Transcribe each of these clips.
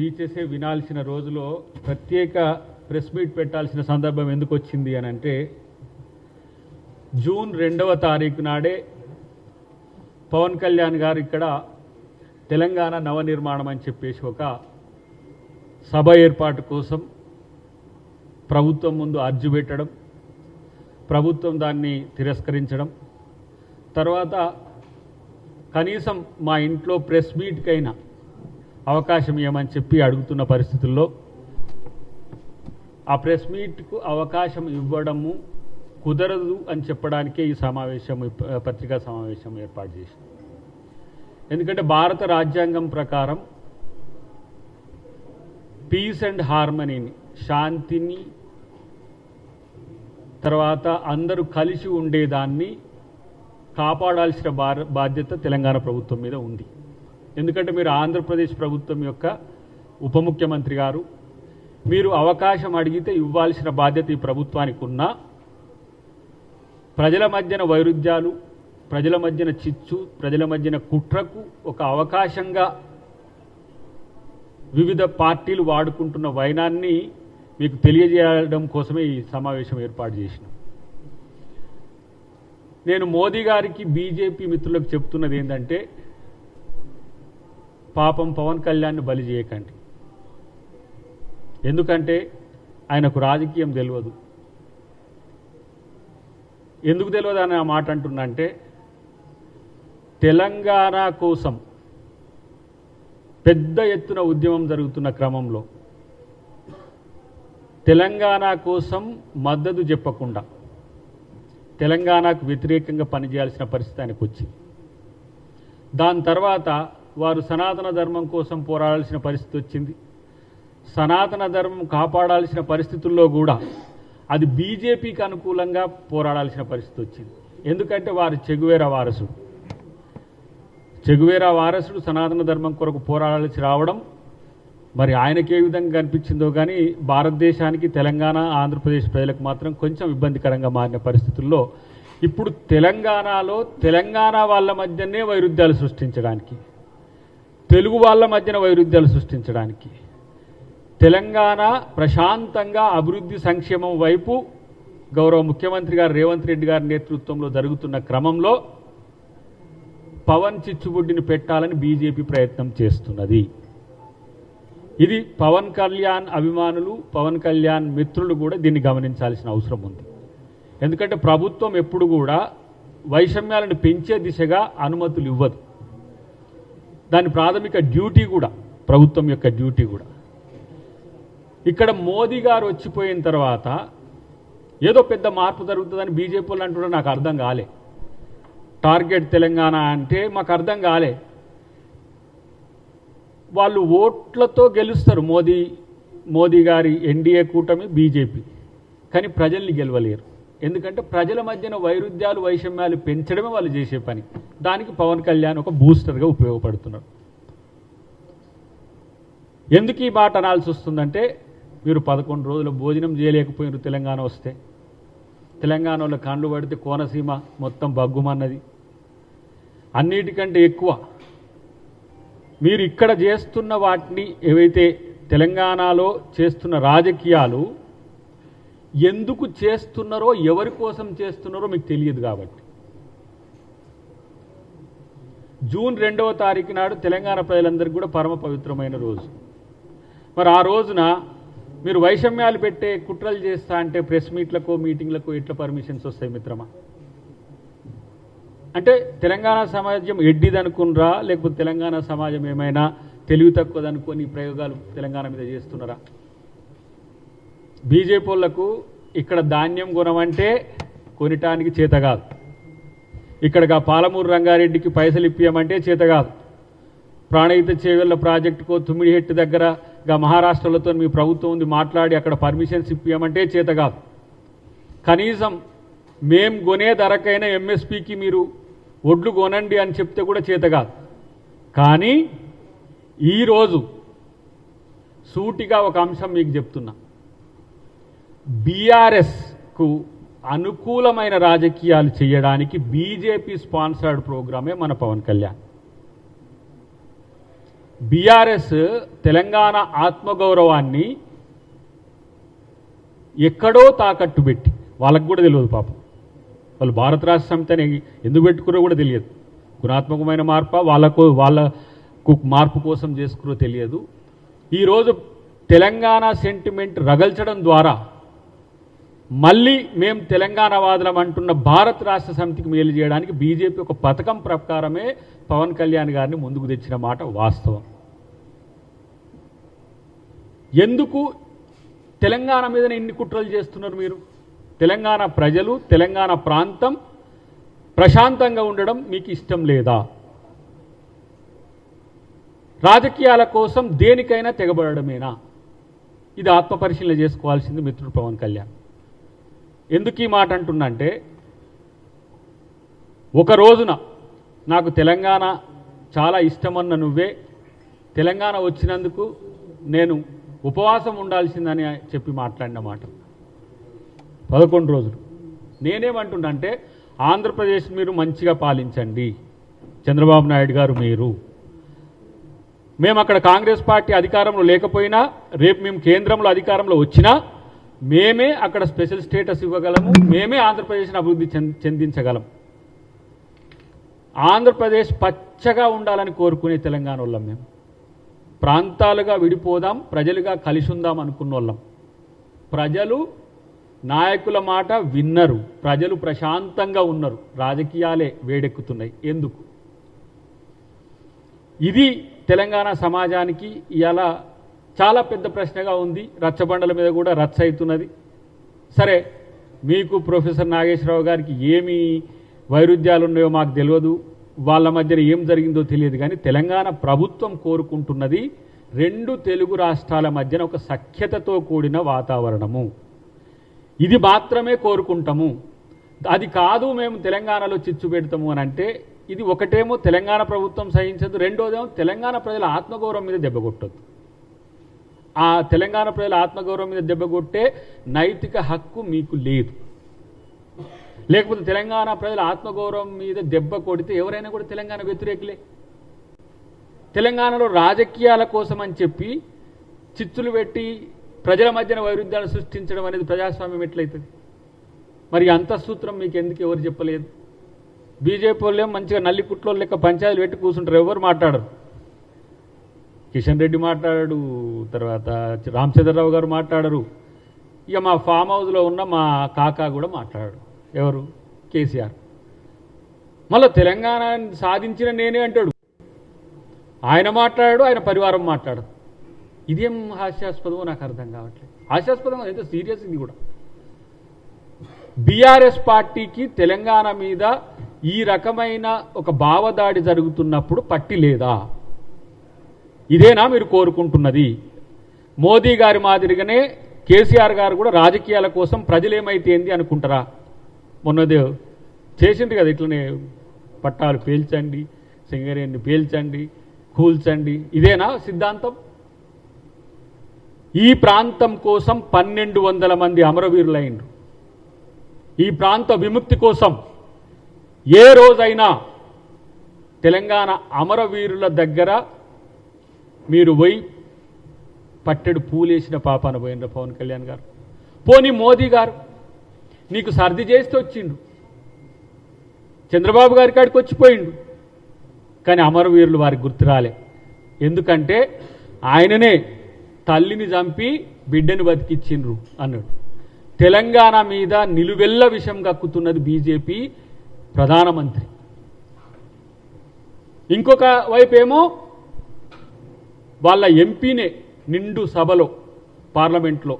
స్పీచెసే వినాల్సిన రోజులో ప్రత్యేక press meet పెట్టాల్సిన సందర్భం ఎందుకు వచ్చింది అని అంటే, జూన్ 2వ తారీఖు నాడే పవన్ కళ్యాణ్ గారు ఇక్కడ తెలంగాణ నవనిర్మాణం అని చెప్పేసి ఒక సభ ఏర్పాటు కోసం ప్రభుత్వం ముందు అర్జీ పెట్టడం, ప్రభుత్వం దాన్ని తిరస్కరించడం, తర్వాత కనీసం మా ఇంట్లో ప్రెస్ మీట్కైనా అవకాశం ఇవ్వమని చెప్పి అడుగుతున్న పరిస్థితుల్లో ఆ ప్రెస్ మీట్కు అవకాశం ఇవ్వడము కుదరదు అని చెప్పడానికే ఈ సమావేశం, పత్రికా సమావేశం ఏర్పాటు చేసింది. ఎందుకంటే భారత రాజ్యాంగం ప్రకారం పీస్ అండ్ హార్మనీని, శాంతిని, తర్వాత అందరూ కలిసి ఉండేదాన్ని కాపాడాల్సిన బాధ్యత తెలంగాణ ప్రభుత్వం మీద ఉంది. ఎందుకంటే మీరు ఆంధ్రప్రదేశ్ ప్రభుత్వం యొక్క ఉప ముఖ్యమంత్రి గారు, మీరు అవకాశం అడిగితే ఇవ్వాల్సిన బాధ్యత ఈ ప్రభుత్వానికి ఉన్నా, ప్రజల మధ్యన వైరుధ్యాలు, ప్రజల మధ్యన చిచ్చు, ప్రజల మధ్యన కుట్రకు ఒక అవకాశంగా వివిధ పార్టీలు వాడుకుంటున్న వైనాన్ని మీకు తెలియజేయడం కోసమే ఈ సమావేశం ఏర్పాటు చేసినాం. నేను మోదీ గారికి, బీజేపీ మిత్రులకు చెప్తున్నది ఏంటంటే, పాపం పవన్ కళ్యాణ్ని బలి చేయకండి. ఎందుకంటే ఆయనకు రాజకీయం తెలియదు. ఎందుకు తెలియదు అని ఆ మాట అంటున్నంటే, తెలంగాణ కోసం పెద్ద ఎత్తున ఉద్యమం జరుగుతున్న క్రమంలో తెలంగాణ కోసం మద్దతు చెప్పకుండా తెలంగాణకు వ్యతిరేకంగా పనిచేయాల్సిన పరిస్థితి ఆయనకు వచ్చింది. దాని తర్వాత వారు సనాతన ధర్మం కోసం పోరాడాల్సిన పరిస్థితి వచ్చింది. సనాతన ధర్మం కాపాడాల్సిన పరిస్థితుల్లో కూడా అది బీజేపీకి అనుకూలంగా పోరాడాల్సిన పరిస్థితి వచ్చింది. ఎందుకంటే వారు చెగువేరా వారసుడు సనాతన ధర్మం కొరకు పోరాడాల్సి రావడం మరి ఆయనకి ఏ విధంగా కనిపించిందో కానీ భారతదేశానికి, తెలంగాణ, ఆంధ్రప్రదేశ్ ప్రజలకు మాత్రం కొంచెం ఇబ్బందికరంగా మారిన పరిస్థితుల్లో ఇప్పుడు తెలంగాణలో తెలంగాణ వాళ్ళ మధ్యనే వైరుధ్యాలు సృష్టించడానికి, తెలుగు వాళ్ళ మధ్యన వైరుధ్యాలు సృష్టించడానికి, తెలంగాణ ప్రశాంతంగా అభివృద్ధి సంక్షేమం వైపు గౌరవ ముఖ్యమంత్రి గారు రేవంత్ రెడ్డి గారి నేతృత్వంలో జరుగుతున్న క్రమంలో పవన్ చిచ్చుబుడ్డిని పెట్టాలని బీజేపీ ప్రయత్నం చేస్తున్నది. ఇది పవన్ కళ్యాణ్ అభిమానులు, పవన్ కళ్యాణ్ మిత్రులు కూడా దీన్ని గమనించాల్సిన అవసరం ఉంది. ఎందుకంటే ప్రభుత్వం ఎప్పుడు కూడా వైషమ్యాలను పెంచే దిశగా అనుమతులు ఇవ్వదు. దాని ప్రాథమిక డ్యూటీ కూడా, ప్రభుత్వం యొక్క డ్యూటీ కూడా. ఇక్కడ మోదీ గారు వచ్చిపోయిన తర్వాత ఏదో పెద్ద మార్పు జరుగుతుందని బీజేపీ వాళ్ళు అంటున్నా నాకు అర్థం కాలే. టార్గెట్ తెలంగాణ అంటే మాకు అర్థం కాలే. వాళ్ళు ఓట్లతో గెలుస్తారు, మోదీ గారి ఎన్డీఏ కూటమి, బీజేపీ, కానీ ప్రజల్ని గెలవలేరు. ఎందుకంటే ప్రజల మధ్యన వైరుధ్యాలు, వైషమ్యాలు పెంచడమే వాళ్ళు చేసే పని. దానికి పవన్ కళ్యాణ్ ఒక బూస్టర్గా ఉపయోగపడుతున్నారు. ఎందుకు ఈ మాట అనాల్సి వస్తుందంటే, మీరు 11 రోజుల భోజనం చేయలేకపోయినారు తెలంగాణ వస్తే. తెలంగాణలో కండ్లు పడితే కోనసీమ మొత్తం బగ్గుమన్నది. అన్నిటికంటే ఎక్కువ మీరు ఇక్కడ చేస్తున్న వాటిని, ఏవైతే తెలంగాణలో చేస్తున్న రాజకీయాలు ఎందుకు చేస్తున్నారో, ఎవరి కోసం చేస్తున్నారో మీకు తెలియదు. కాబట్టి జూన్ 2వ తారీఖు నాడు తెలంగాణ ప్రజలందరికీ కూడా పరమ పవిత్రమైన రోజు. మరి ఆ రోజున మీరు వైషమ్యాలు పెట్టే కుట్రలు చేస్తా అంటే ప్రెస్ మీట్లకు, మీటింగ్లకు ఎట్లా పర్మిషన్స్ వస్తాయి మిత్రమా? అంటే తెలంగాణ సమాజం ఎడ్డిదనుకున్నారా, లేకపోతే తెలంగాణ సమాజం ఏమైనా తెలివి తక్కువదనుకొని ప్రయోగాలు తెలంగాణ మీద చేస్తున్నారా? బీజేపీ వాళ్ళకు ఇక్కడ ధాన్యం కొనమంటే కొనటానికి చేత కాదు, ఇక్కడగా పాలమూరు రంగారెడ్డికి పైసలు ఇప్పియమంటే చేత కాదు, ప్రాణహిత చేవెళ్ల ప్రాజెక్టుకో తుమ్మిడిహెట్టు దగ్గరగా మహారాష్ట్రలతో మీ ప్రభుత్వం ఉంది మాట్లాడి అక్కడ పర్మిషన్స్ ఇప్పియమంటే చేత కాదు, కనీసం మేం కొనే ధరకైనా ఎంఎస్పీకి మీరు ఒడ్లు కొనండి అని చెప్తే కూడా చేత కాదు. కానీ ఈరోజు సూటిగా ఒక అంశం మీకు చెప్తున్నా, బీఆర్ఎస్కు అనుకూలమైన రాజకీయాలు చేయడానికి బీజేపీ స్పాన్సర్డ్ ప్రోగ్రామే మన పవన్ కళ్యాణ్. బీఆర్ఎస్ తెలంగాణ ఆత్మగౌరవాన్ని ఎక్కడో తాకట్టు పెట్టి, వాళ్ళకు కూడా తెలియదు పాపం, వాళ్ళు భారత రాష్ట్ర సమితిని ఎందుకు పెట్టుకురో కూడా తెలియదు. గుణాత్మకమైన మార్పు వాళ్ళకు మార్పు కోసం చేసుకురో తెలియదు. ఈరోజు తెలంగాణ సెంటిమెంట్ రగల్చడం ద్వారా మళ్ళీ మేము తెలంగాణ వాదులం అంటున్న భారత రాష్ట్ర సమితికి మేలు చేయడానికి బీజేపీ ఒక పథకం ప్రకారమే పవన్ కళ్యాణ్ గారిని ముందుకు తెచ్చిన మాట వాస్తవం. ఎందుకు తెలంగాణ మీదనే ఇన్ని కుట్రలు చేస్తున్నారు మీరు? తెలంగాణ ప్రజలు, తెలంగాణ ప్రాంతం ప్రశాంతంగా ఉండడం మీకు ఇష్టం లేదా? రాజకీయాల కోసం దేనికైనా తెగబడమేనా? ఇది ఆత్మపరిశీలన చేసుకోవాల్సింది మిత్రుడు పవన్ కళ్యాణ్. ఎందుకు ఈ మాట అంటున్నంటే, ఒక రోజున నాకు తెలంగాణ చాలా ఇష్టమన్న నువ్వే తెలంగాణ వచ్చినందుకు నేను ఉపవాసం ఉండాల్సిందని చెప్పి మాట్లాడిన మాట 11 రోజులు. నేనేమంటున్నంటే, ఆంధ్రప్రదేశ్ మీరు మంచిగా పాలించండి, చంద్రబాబు నాయుడు గారు మీరు. మేము అక్కడ కాంగ్రెస్ పార్టీ అధికారంలో లేకపోయినా, రేపు మేము కేంద్రంలో అధికారంలో వచ్చినా మేమే అక్కడ స్పెషల్ స్టేటస్ ఇవ్వగలము, మేమే ఆంధ్రప్రదేశ్ని అభివృద్ధి చెందించగలం. ఆంధ్రప్రదేశ్ పచ్చగా ఉండాలని కోరుకునే తెలంగాణ వాళ్ళం మేము. ప్రాంతాలుగా విడిపోదాం, ప్రజలుగా కలిసి ఉందాం అనుకున్న వాళ్ళం. ప్రజలు నాయకుల మాట విన్నరు, ప్రజలు ప్రశాంతంగా ఉన్నారు, రాజకీయాలే వేడెక్కుతున్నాయి. ఎందుకు? ఇది తెలంగాణ సమాజానికి ఇలా చాలా పెద్ద ప్రశ్నగా ఉంది. రచ్చబండల మీద కూడా రచ్చ అవుతున్నది. సరే, మీకు ప్రొఫెసర్ నాగేశ్వరరావు గారికి ఏమి వైరుధ్యాలు ఉన్నాయో మాకు తెలియదు, వాళ్ళ మధ్యన ఏం జరిగిందో తెలియదు, కానీ తెలంగాణ ప్రభుత్వం కోరుకుంటున్నది 2 తెలుగు రాష్ట్రాల మధ్యన ఒక సఖ్యతతో కూడిన వాతావరణము. ఇది మాత్రమే కోరుకుంటాము. అది కాదు మేము తెలంగాణలో చిచ్చు పెడతాము అని అంటే, ఇది ఒకటేమో తెలంగాణ ప్రభుత్వం సహించదు, రెండోదేమో తెలంగాణ ప్రజల ఆత్మగౌరవం మీద దెబ్బ కొట్టద్దు. ఆ తెలంగాణ ప్రజల ఆత్మగౌరవం మీద దెబ్బ కొట్టే నైతిక హక్కు మీకు లేదు. లేకపోతే తెలంగాణ ప్రజల ఆత్మగౌరవం మీద దెబ్బ కొడితే ఎవరైనా కూడా తెలంగాణ వ్యతిరేకులే. తెలంగాణలో రాజకీయాల కోసం అని చెప్పి చిచ్చులు పెట్టి ప్రజల మధ్యన వైరుధ్యాలు సృష్టించడం అనేది ప్రజాస్వామ్యం ఎట్లయితుంది? మరి అంతఃసూత్రం మీకు ఎందుకు ఎవరు చెప్పలేదు? బీజేపీ వాళ్ళేం మంచిగా నల్లిపుట్లో లెక్క పంచాయతీలు పెట్టి కూర్చుంటారు, ఎవరు మాట్లాడరు. కిషన్ రెడ్డి మాట్లాడాడు, తర్వాత రామచంద్రరావు గారు మాట్లాడరు, ఇక మా ఫామ్ హౌస్లో ఉన్న మా కాకా కూడా మాట్లాడాడు. ఎవరు? కేసీఆర్. మళ్ళీ తెలంగాణ సాధించిన నేనే అంటాడు. ఆయన మాట్లాడాడు, ఆయన పరివారం మాట్లాడదు. ఇదేం హాస్యాస్పదమో నాకు అర్థం కావట్లేదు. హాస్యాస్పదం అయితే సీరియస్. ఇది కూడా బీఆర్ఎస్ పార్టీకి తెలంగాణ మీద ఈ రకమైన ఒక భావదాడి జరుగుతున్నప్పుడు పట్టి లేదా? ఇదేనా మీరు కోరుకుంటున్నది? మోదీ గారి మాదిరిగానే కేసీఆర్ గారు కూడా రాజకీయాల కోసం ప్రజలేమైతే ఏంది అనుకుంటారా? మొన్నదే చేసింది కదా, ఇట్లనే పట్టాలు పేల్చండి, సింగరేణిని పేల్చండి, కూల్చండి. ఇదేనా సిద్ధాంతం? ఈ ప్రాంతం కోసం 1200 మంది అమరవీరులైండ్రు. ఈ ప్రాంత విముక్తి కోసం ఏ రోజైనా తెలంగాణ అమరవీరుల దగ్గర మీరు పోయి పట్టెడు పూలేసిన పాపాన పోయినరు పవన్ కళ్యాణ్ గారు. పోనీ మోదీ గారు నీకు సర్ది చేస్తే వచ్చిండు, చంద్రబాబు గారి కాడికి వచ్చిపోయిండు, కానీ అమరవీరులు వారికి గుర్తురాలే. ఎందుకంటే ఆయననే తల్లిని చంపి బిడ్డని బతికిచ్చిండ్రు అన్నాడు. తెలంగాణ మీద నిలువెల్ల విషం కక్కుతున్నది బీజేపీ ప్రధానమంత్రి. ఇంకొక వైపేమో వాళ్ళ ఎంపీనే నిండు సభలో పార్లమెంట్లో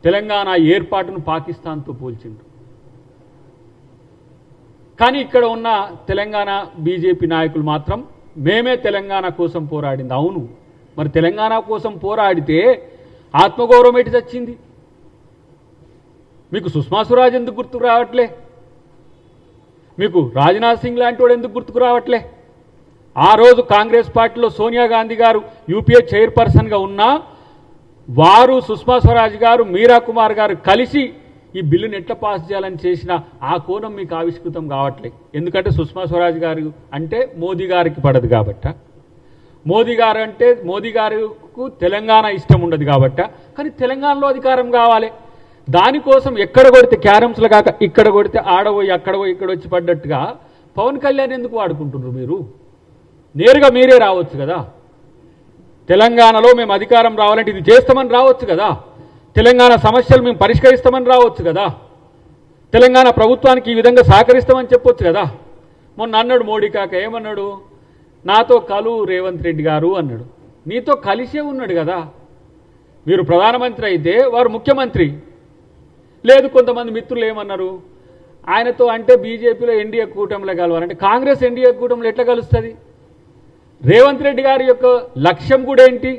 తెలంగాణ ఏర్పాటును పాకిస్తాన్తో పోల్చిండు. కానీ ఇక్కడ ఉన్న తెలంగాణ బీజేపీ నాయకులు మాత్రం మేమే తెలంగాణ కోసం పోరాడింది. అవును, మరి తెలంగాణ కోసం పోరాడితే ఆత్మగౌరవం ఎటు చచ్చింది? మీకు సుష్మా స్వరాజ్ ఎందుకు గుర్తుకు రావట్లే? మీకు రాజ్నాథ్ సింగ్ లాంటి వాడు ఎందుకు గుర్తుకు రావట్లే? ఆ రోజు కాంగ్రెస్ పార్టీలో సోనియా గాంధీ గారు యూపీఏ చైర్పర్సన్గా ఉన్నా వారు, సుష్మా స్వరాజ్ గారు, మీరా కుమార్ గారు కలిసి ఈ బిల్లుని ఎట్లా పాస్ చేయాలని చేసిన ఆ కోణం మీకు ఆవిష్కృతం కావట్లే. ఎందుకంటే సుష్మా స్వరాజ్ గారు అంటే మోదీ గారికి పడదు కాబట్ట. మోదీ గారు అంటే మోదీ గారికి తెలంగాణ ఇష్టం ఉండదు కాబట్టి, కానీ తెలంగాణలో అధికారం కావాలి. దానికోసం ఎక్కడ కొడితే క్యారమ్స్లో కాక ఇక్కడ కొడితే ఆడపోయి అక్కడ పోయి ఇక్కడ వచ్చి పడ్డట్టుగా పవన్ కళ్యాణ్ ఎందుకు వాడుకుంటున్నారు? మీరు నేరుగా మీరే రావచ్చు కదా. తెలంగాణలో మేము అధికారం రావాలంటే ఇది చేస్తామని రావచ్చు కదా. తెలంగాణ సమస్యలు మేము పరిష్కరిస్తామని రావచ్చు కదా. తెలంగాణ ప్రభుత్వానికి ఈ విధంగా సహకరిస్తామని చెప్పొచ్చు కదా. మొన్న అన్నాడు మోడీ కాక, ఏమన్నాడు? నాతో కలు రేవంత్ రెడ్డి గారు అన్నాడు. నీతో కలిసే ఉన్నాడు కదా. మీరు ప్రధానమంత్రి అయితే వారు ముఖ్యమంత్రి. లేదు, కొంతమంది మిత్రులు ఏమన్నారు, ఆయనతో అంటే బీజేపీలో ఎన్డీఏ కూటమిలో కలవాలంటే కాంగ్రెస్ ఎన్డీఏ కూటమిలో ఎట్లా కలుస్తుంది? రేవంత్ రెడ్డి గారి యొక్క లక్ష్యం కూడా ఏంటి?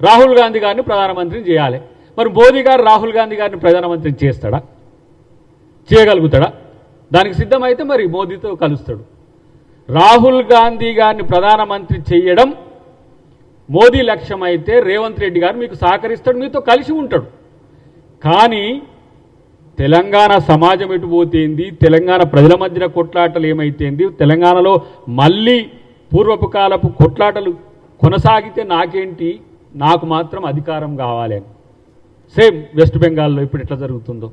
రాహుల్ గాంధీ గారిని ప్రధానమంత్రిని చేయాలి. మరి మోదీ గారు రాహుల్ గాంధీ గారిని ప్రధానమంత్రిని చేస్తాడా? చేయగలుగుతాడా? దానికి సిద్ధమైతే మరి మోదీతో కలుస్తాడు. రాహుల్ గాంధీ గారిని ప్రధానమంత్రి చేయడం మోదీ లక్ష్యం అయితే రేవంత్ రెడ్డి గారు మీకు సహకరిస్తాడు, మీతో కలిసి ఉంటాడు. కానీ తెలంగాణ సమాజం ఎటు పోతేంది, తెలంగాణ ప్రజల మధ్యన కొట్లాటలు ఏమైతేంది, తెలంగాణలో మళ్ళీ పూర్వపు కాలపు కొట్లాటలు కొనసాగితే నాకేంటి, నాకు మాత్రం అధికారం కావాలి అని. సేమ్ వెస్ట్ బెంగాల్లో ఇప్పుడు ఎట్లా జరుగుతుందో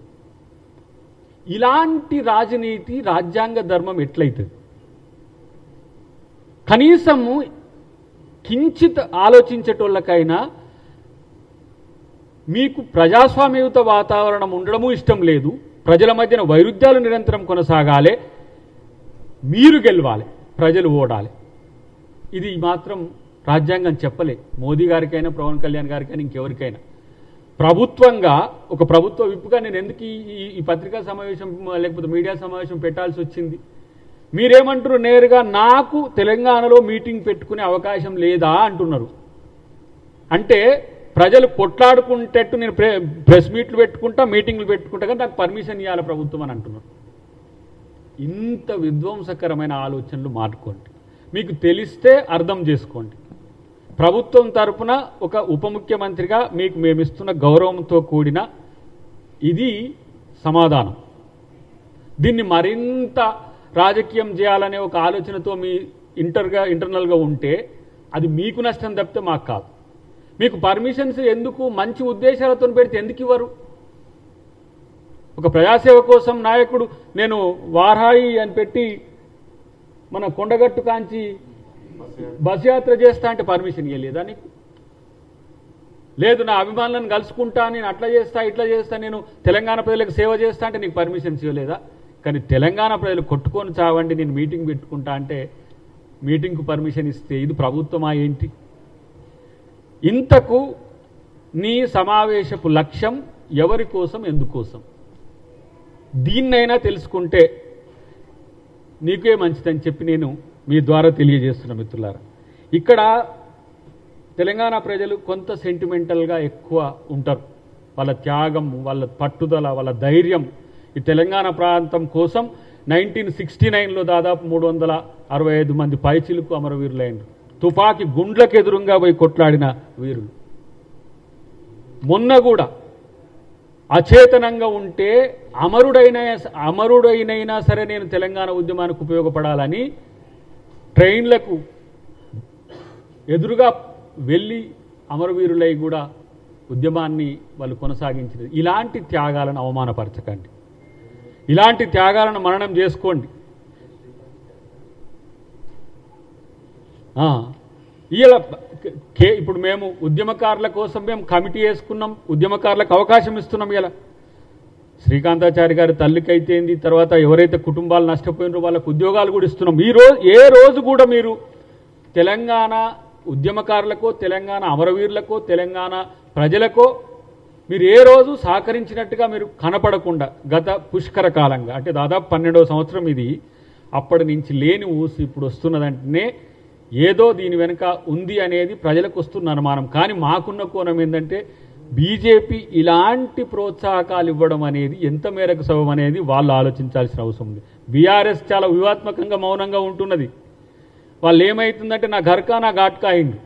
ఇలాంటి రాజనీతి, రాజ్యాంగ ధర్మం ఎట్లయితుంది? కనీసము కించిత్ ఆలోచించేటోళ్ళకైనా మీకు ప్రజాస్వామ్యయుత వాతావరణం ఉండడము ఇష్టం లేదు, ప్రజల మధ్యన వైరుధ్యాలు నిరంతరం కొనసాగాలి, మీరు గెలవాలి, ప్రజలు ఓడాలి. ఇది మాత్రం రాజ్యాంగం చెప్పలే. మోదీ గారికైనా పవన్ కళ్యాణ్ గారికైనా ఇంకెవరికైనా ప్రభుత్వంగా ఒక ప్రభుత్వ విప్పుగా నేను ఎందుకు ఈ పత్రికా సమావేశం లేకపోతే మీడియా సమావేశం పెట్టాల్సి వచ్చింది? మీరేమంటారు? నేరుగా నాకు తెలంగాణలో మీటింగ్ పెట్టుకునే అవకాశం లేదా అంటున్నారు. అంటే ప్రజలు కొట్లాడుకుంటట్టు నేను ప్రెస్ మీట్లు పెట్టుకుంటా, మీటింగ్లు పెట్టుకుంటా, కానీ నాకు పర్మిషన్ ఇవ్వాలి ప్రభుత్వం అని అంటున్నారు. ఇంత విధ్వంసకరమైన ఆలోచనలు మానుకోండి. మీకు తెలిస్తే అర్థం చేసుకోండి. ప్రభుత్వం తరపున ఒక ఉప ముఖ్యమంత్రిగా మీకు మేమిస్తున్న గౌరవంతో కూడిన ఇది సమాధానం. దీన్ని మరింత రాజకీయం చేయాలనే ఒక ఆలోచనతో మీ ఇంటర్నల్గా ఉంటే అది మీకు నష్టం తప్పితే మాకు కాదు. మీకు పర్మిషన్స్ ఎందుకు? మంచి ఉద్దేశాలతో పెడితే ఎందుకు ఇవ్వరు? ఒక ప్రజాసేవ కోసం నాయకుడు నేను వారాయి అని పెట్టి మన కొండగట్టు కాంచి బస్ యాత్ర చేస్తా అంటే పర్మిషన్ ఇవ్వలేదా నీకు? లేదు, నా అభిమానులను కలుసుకుంటా, నేను అట్లా చేస్తా ఇట్లా చేస్తా, నేను తెలంగాణ ప్రజలకు సేవ చేస్తా అంటే నీకు పర్మిషన్స్ ఇవ్వలేదా? కానీ తెలంగాణ ప్రజలు కొట్టుకొని చావండి, నేను మీటింగ్ పెట్టుకుంటా అంటే మీటింగ్కు పర్మిషన్ ఇస్తే ఇది ప్రభుత్వమా ఏంటి? ఇంతకు నీ సమావేశపు లక్ష్యం ఎవరి కోసం, ఎందుకోసం? దీన్నైనా తెలుసుకుంటే నీకే మంచిదని చెప్పి నేను మీ ద్వారా తెలియజేస్తున్న మిత్రులారా. ఇక్కడ తెలంగాణ ప్రజలు కొంత సెంటిమెంటల్గా ఎక్కువ ఉంటారు. వాళ్ళ త్యాగం, వాళ్ళ పట్టుదల, వాళ్ళ ధైర్యం. ఈ తెలంగాణ ప్రాంతం కోసం 1969లో దాదాపు 365 మంది పైచిలుకు అమరవీరులైనరు. తుపాకీ గుండ్లకు ఎదురుగా పోయి కొట్లాడిన వీరులు. మొన్న కూడా అచేతనంగా ఉంటే అమరుడైనైనా సరే నేను తెలంగాణ ఉద్యమానికి ఉపయోగపడాలని ట్రైన్లకు ఎదురుగా వెళ్ళి అమరవీరులై కూడా ఉద్యమాన్ని వాళ్ళు కొనసాగించారు. ఇలాంటి త్యాగాలను అవమానపరచకండి, ఇలాంటి త్యాగాలను మననం చేసుకోండి. ఇలా ఇప్పుడు మేము ఉద్యమకారుల కోసం మేము కమిటీ వేసుకున్నాం, ఉద్యమకారులకు అవకాశం ఇస్తున్నాం. ఇలా శ్రీకాంతాచారి గారి తల్లికైతే ఏంది, తర్వాత ఎవరైతే కుటుంబాలు నష్టపోయినారో వాళ్ళకు ఉద్యోగాలు కూడా ఇస్తున్నాం. ఏ రోజు కూడా మీరు తెలంగాణ ఉద్యమకారులకో, తెలంగాణ అమరవీరులకో, తెలంగాణ ప్రజలకో మీరు ఏ రోజు సహకరించినట్టుగా మీరు కనపడకుండా గత పుష్కర కాలంగా, అంటే దాదాపు 12వ సంవత్సరం ఇది, అప్పటి నుంచి లేని ఊసి ఇప్పుడు వస్తున్నదంటేనే ఏదో దీని వెనుక ఉంది అనేది ప్రజలకు వస్తున్న అనుమానం. కానీ మాకున్న కోణం ఏంటంటే బీజేపీ ఇలాంటి ప్రోత్సాహకాలు ఇవ్వడం అనేది ఎంత మేరకు సబబు అనేది వాళ్ళు ఆలోచించాల్సిన అవసరం ఉంది. బీఆర్ఎస్ చాలా వ్యూహాత్మకంగా మౌనంగా ఉంటున్నది. వాళ్ళు ఏమవుతుందంటే నా ఘర్కా నా ఘాట్కా అయింది.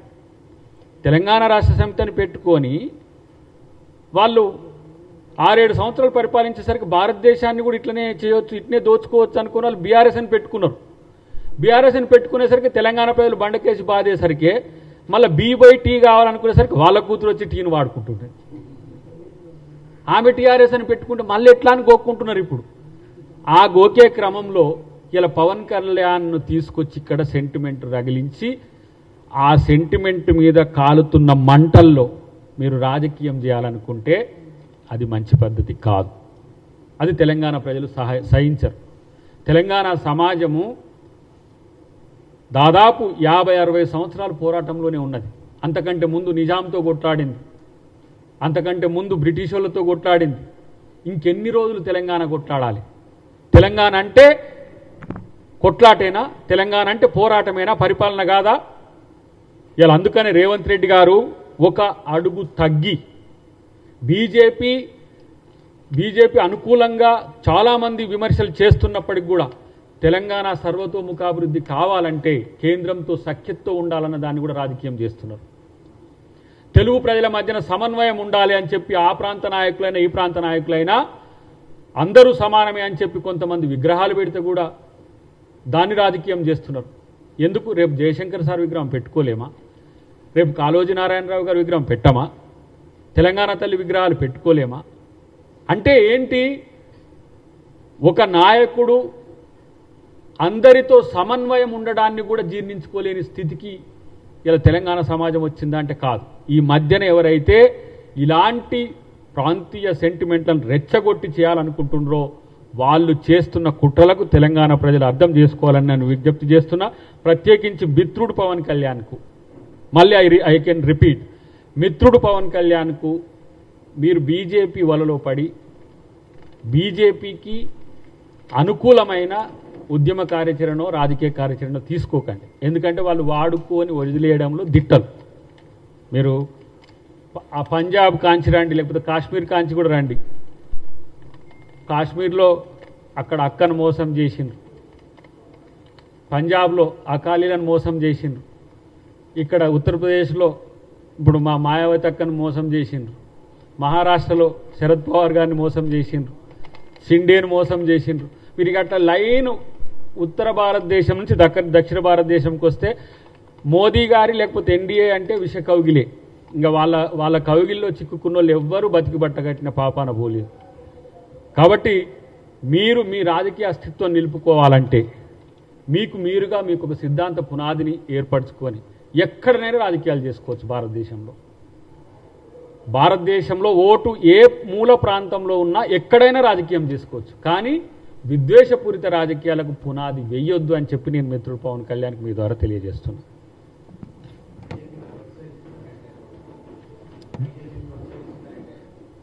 తెలంగాణ రాష్ట్ర సమితిని పెట్టుకొని వాళ్ళు 6-7 సంవత్సరాలు పరిపాలించేసరికి భారతదేశాన్ని కూడా ఇట్లనే చేయొచ్చు, ఇట్లనే దోచుకోవచ్చు అనుకుని వాళ్ళు బీఆర్ఎస్ని పెట్టుకున్నారు. బీఆర్ఎస్ని పెట్టుకునేసరికి తెలంగాణ ప్రజలు బండకేసి బాధేసరికి మళ్ళీ బీ/టీ కావాలనుకునేసరికి వాళ్ళ కూతురు వచ్చి టీని వాడుకుంటుంటుంది. ఆమె టీఆర్ఎస్ అని పెట్టుకుంటే మళ్ళీ ఎట్లా అని గోక్కుంటున్నారు. ఇప్పుడు ఆ గోకే క్రమంలో ఇలా పవన్ కళ్యాణ్ను తీసుకొచ్చి ఇక్కడ సెంటిమెంట్ రగిలించి ఆ సెంటిమెంట్ మీద కాలుతున్న మంటల్లో మీరు రాజకీయం చేయాలనుకుంటే అది మంచి పద్ధతి కాదు. అది తెలంగాణ ప్రజలు సహించరు. తెలంగాణ సమాజము దాదాపు 50-60 సంవత్సరాల పోరాటంలోనే ఉన్నది. అంతకంటే ముందు నిజాంతో కొట్లాడింది, అంతకంటే ముందు బ్రిటిష్ వాళ్ళతో కొట్లాడింది. ఇంకెన్ని రోజులు తెలంగాణ కొట్లాడాలి? తెలంగాణ అంటే కొట్లాటేనా? తెలంగాణ అంటే పోరాటమేనా? పరిపాలన కాదా? ఇలా అందుకనే రేవంత్ రెడ్డి గారు ఒక అడుగు తగ్గి బీజేపీ అనుకూలంగా చాలామంది విమర్శలు చేస్తున్నప్పటికి కూడా తెలంగాణ సర్వతోముఖాభివృద్ధి కావాలంటే కేంద్రంతో సఖ్యతతో ఉండాలన్న దాన్ని కూడా రాజకీయం చేస్తున్నారు. తెలుగు ప్రజల మధ్యన సమన్వయం ఉండాలి అని చెప్పి ఆ ప్రాంత నాయకులైనా ఈ ప్రాంత నాయకులైనా అందరూ సమానమే అని చెప్పి కొంతమంది విగ్రహాలు పెడితే కూడా దాన్ని రాజకీయం చేస్తున్నారు. ఎందుకు? రేపు జయశంకర్ సార్ విగ్రహం పెట్టుకోలేమా? రేపు కాళోజీ నారాయణరావు గారి విగ్రహం పెట్టమా? తెలంగాణ తల్లి విగ్రహాలు పెట్టుకోలేమా? అంటే ఏంటి? ఒక నాయకుడు అందరితో సమన్వయం ఉండడాన్ని కూడా జీర్ణించుకోలేని స్థితికి ఇలా తెలంగాణ సమాజం వచ్చిందా అంటే కాదు. ఈ మధ్యన ఎవరైతే ఇలాంటి ప్రాంతీయ సెంటిమెంట్లను రెచ్చగొట్టి చేయాలనుకుంటున్నారో వాళ్ళు చేస్తున్న కుట్రలకు తెలంగాణ ప్రజలు అర్థం చేసుకోవాలని నేను విజ్ఞప్తి చేస్తున్నా. ప్రత్యేకించి మిత్రుడు పవన్ కళ్యాణ్కు మళ్ళీ ఐ కెన్ రిపీట్, మిత్రుడు పవన్ కళ్యాణ్కు మీరు బీజేపీ వలలో పడి బీజేపీకి అనుకూలమైన ఉద్యమ కార్యాచరణో రాజకీయ కార్యాచరణో తీసుకోకండి. ఎందుకంటే వాళ్ళు వాడుకొని వదిలేయడంలో దిట్టలు. మీరు ఆ పంజాబ్ కాంచి రండి, లేకపోతే కాశ్మీర్ కాంచి కూడా రండి. కాశ్మీర్లో అక్కడ అక్కను మోసం చేసిండ్రు, పంజాబ్లో అకాలీలను మోసం చేసిండ్రు, ఇక్కడ ఉత్తరప్రదేశ్లో ఇప్పుడు మా మాయావతి అక్కను మోసం చేసిండ్రు, మహారాష్ట్రలో శరద్ పవార్ గారిని మోసం చేసిండ్రు, షిండేను మోసం చేసిండ్రు. వీరికి అట్లా లైను ఉత్తర భారతదేశం నుంచి దక్షిణ భారతదేశంకి వస్తే మోదీ గారి లేకపోతే ఎన్డీఏ అంటే విష కౌగిలే. ఇంకా వాళ్ళ కౌగిల్లో చిక్కుకున్న వాళ్ళు ఎవ్వరూ బతికి బట్టగట్టిన పాపాన పోలేదు. కాబట్టి మీరు మీ రాజకీయ అస్తిత్వం నిలుపుకోవాలంటే మీరుగా మీకు ఒక సిద్ధాంత పునాదిని ఏర్పరచుకొని ఎక్కడనైనా రాజకీయాలు చేసుకోవచ్చు. భారతదేశంలో ఓటు ఏ మూల ప్రాంతంలో ఉన్నా ఎక్కడైనా రాజకీయం చేసుకోవచ్చు. కానీ విద్వేషపూరిత రాజకీయాలకు పునాది వేయొద్దు అని చెప్పి నేను మిత్రుడు పవన్ కళ్యాణ్కి మీ ద్వారా తెలియజేస్తున్నా.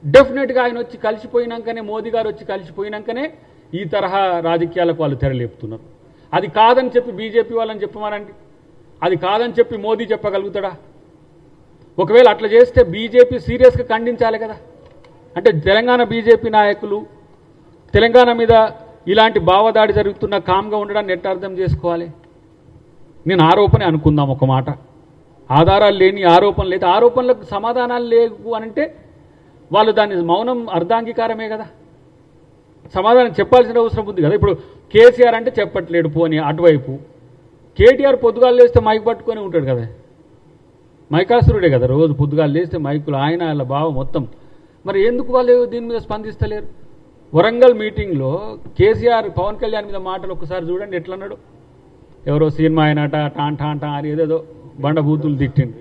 డెఫినెట్గా ఆయన వచ్చి కలిసిపోయినాకనే, మోదీ గారు వచ్చి కలిసిపోయినాకనే ఈ తరహా రాజకీయాలకు వాళ్ళు తెరలేపుతున్నారు. అది కాదని చెప్పి బీజేపీ వాళ్ళని చెప్పమనండి, అది కాదని చెప్పి మోదీ చెప్పగలుగుతాడా? ఒకవేళ అట్లా చేస్తే బీజేపీ సీరియస్గా ఖండించాలి కదా. అంటే తెలంగాణ బీజేపీ నాయకులు తెలంగాణ మీద ఇలాంటి భావదాడి జరుగుతున్న కామ్గా ఉండడాన్ని ఎట్లా అర్థం చేసుకోవాలి? నేను ఆరోపణ అనుకుందాం ఒక మాట, ఆధారాలు లేని ఆరోపణలు అయితే ఆరోపణలకు సమాధానాలు లేవు అనంటే వాళ్ళు దాన్ని మౌనం అర్ధాంగీకారమే కదా. సమాధానం చెప్పాల్సిన అవసరం ఉంది కదా. ఇప్పుడు కేసీఆర్ అంటే చెప్పట్లేడు, పోనీ అటువైపు కేటీఆర్ పొద్దుగాలు లేస్తే మైక్ పట్టుకొని ఉంటాడు కదా, మైకాసురుడే కదా, రోజు పొద్దుగాలు లేస్తే మైకులు ఆయన వాళ్ళ బావ మొత్తం. మరి ఎందుకు వాళ్ళు దీని మీద స్పందిస్తలేరు? వరంగల్ మీటింగ్లో కేసీఆర్ పవన్ కళ్యాణ్ మీద మాటలు ఒక్కసారి చూడండి ఎట్లన్నాడు. ఎవరో సినిమా ఆయనట టాంటా అని ఏదేదో బండబూతులు తిట్టిండు.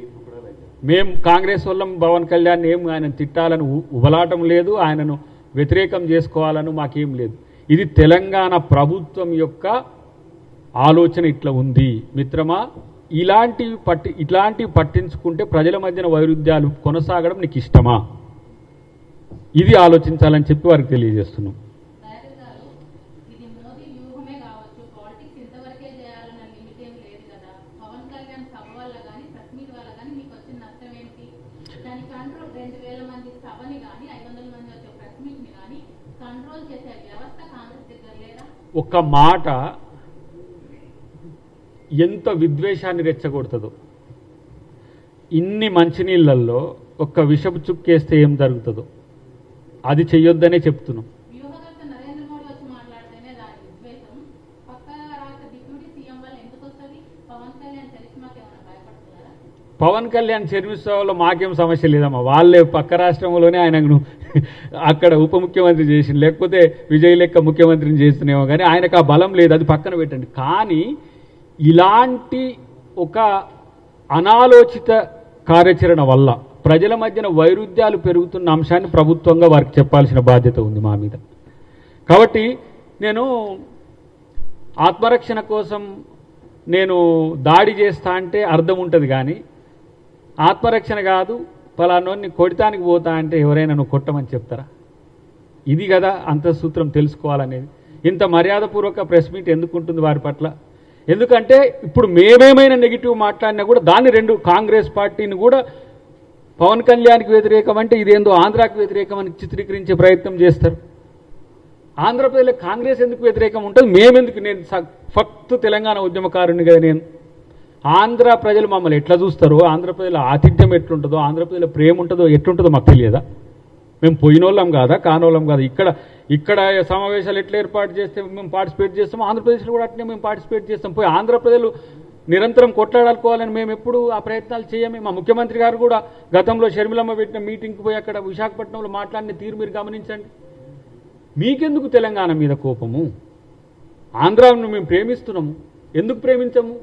మేము కాంగ్రెస్ వాళ్ళం పవన్ కళ్యాణ్ ఏం ఆయన తిట్టాలని ఉబలాటం లేదు, ఆయనను వ్యతిరేకం చేసుకోవాలని మాకేం లేదు. ఇది తెలంగాణ ప్రభుత్వం యొక్క ఆలోచన ఇట్లా ఉంది మిత్రమా. ఇట్లాంటివి పట్టించుకుంటే ప్రజల మధ్యన వైరుధ్యాలు కొనసాగడం నీకు ఇష్టమా? ఇది ఆలోచించాలని చెప్పి వారికి తెలియజేస్తున్నాం. ఒక్క మాట ఎంత విద్వేషాన్ని రెచ్చగొడుతుందో. ఇన్ని మంచినీళ్ళల్లో ఒక్క విషపు చుక్కేస్తే ఏం జరుగుతుందో అది చెయ్యొద్దనే చెప్తున్నాం. పవన్ కళ్యాణ్ చర్మిస్తోలో మాకేం సమస్య లేదమ్మా, వాళ్ళే పక్క రాష్ట్రంలోనే ఆయనను అక్కడ ఉప ముఖ్యమంత్రి చేసింది, లేకపోతే విజయ్ లెక్క ముఖ్యమంత్రిని చేస్తున్నామో, కానీ ఆయనకు ఆ బలం లేదు, అది పక్కన పెట్టండి. కానీ ఇలాంటి ఒక అనాలోచిత కార్యాచరణ వల్ల ప్రజల మధ్యన వైరుధ్యాలు పెరుగుతున్న అంశాన్ని ప్రభుత్వంగా వారికి చెప్పాల్సిన బాధ్యత ఉంది మా మీద. కాబట్టి నేను ఆత్మరక్షణ కోసం నేను దాడి చేస్తా అంటే అర్థం ఉంటుంది, కానీ ఆత్మరక్షణ కాదు పలానోన్ని కొడతానికి పోతా అంటే ఎవరైనా నువ్వు కొట్టమని చెప్తారా? ఇది కదా అంతఃసూత్రం తెలుసుకోవాలనేది. ఇంత మర్యాదపూర్వక ప్రెస్ మీట్ ఎందుకు ఉంటుంది వారి పట్ల? ఎందుకంటే ఇప్పుడు మేమేమైనా నెగిటివ్ మాట్లాడినా కూడా దాన్ని రెండు కాంగ్రెస్ పార్టీని కూడా పవన్ కళ్యాణ్కి వ్యతిరేకం అంటే ఇదేందో ఆంధ్రాకి వ్యతిరేకం అని చిత్రీకరించే ప్రయత్నం చేస్తారు. ఆంధ్రప్రదేశ్లో కాంగ్రెస్ ఎందుకు వ్యతిరేకం ఉంటుంది? మేమెందుకు? నేను ఫక్తు తెలంగాణ ఉద్యమకారుని కదా నేను. ఆంధ్ర ప్రజలు మమ్మల్ని ఎట్లా చూస్తారో, ఆంధ్రప్రదేశ్లో ఆతిథ్యం ఎట్లుంటుందో, ఆంధ్రప్రదేశ్లో ప్రేమ ఉంటుందో ఎట్లుంటుందో మాకు తెలియదా? మేము పోయినోళ్ళం కాదా, కానోళ్ళం కాదా? ఇక్కడ సమావేశాలు ఎట్లా ఏర్పాటు చేస్తే మేము పార్టిసిపేట్ చేస్తాము, ఆంధ్రప్రదేశ్లో కూడా అట్లనే మేము పార్టిసిపేట్ చేస్తాం. పోయి ఆంధ్రప్రదేశ్ నిరంతరం కొట్లాడాలనుకోవాలని మేము ఎప్పుడు ఆ ప్రయత్నాలు చేయమే. మా ముఖ్యమంత్రి గారు కూడా గతంలో షర్మిలమ్మ పెట్టిన మీటింగ్కి పోయి అక్కడ విశాఖపట్నంలో మాట్లాడిన తీరు మీరు గమనించండి. మీకెందుకు తెలంగాణ మీద కోపము? ఆంధ్రాను మేము ప్రేమిస్తున్నాము, ఎందుకు ప్రేమించము?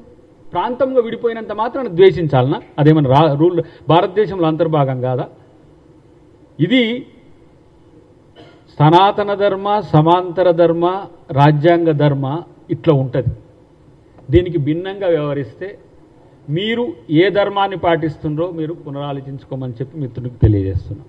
ప్రాంతంగా విడిపోయినంత మాత్రాన ద్వేషించాలనా? అదేమన్నా రూల్ భారతదేశంలో అంతర్భాగం కాదా? ఇది సనాతన ధర్మ, సమాంతర ధర్మ, రాజ్యాంగ ధర్మ ఇట్లా ఉంటుంది. దీనికి భిన్నంగా వ్యవహరిస్తే మీరు ఏ ధర్మాన్ని పాటిస్తుండ్రో మీరు పునరాలోచించుకోమని చెప్పి మిత్రుడికి తెలియజేస్తున్నాం.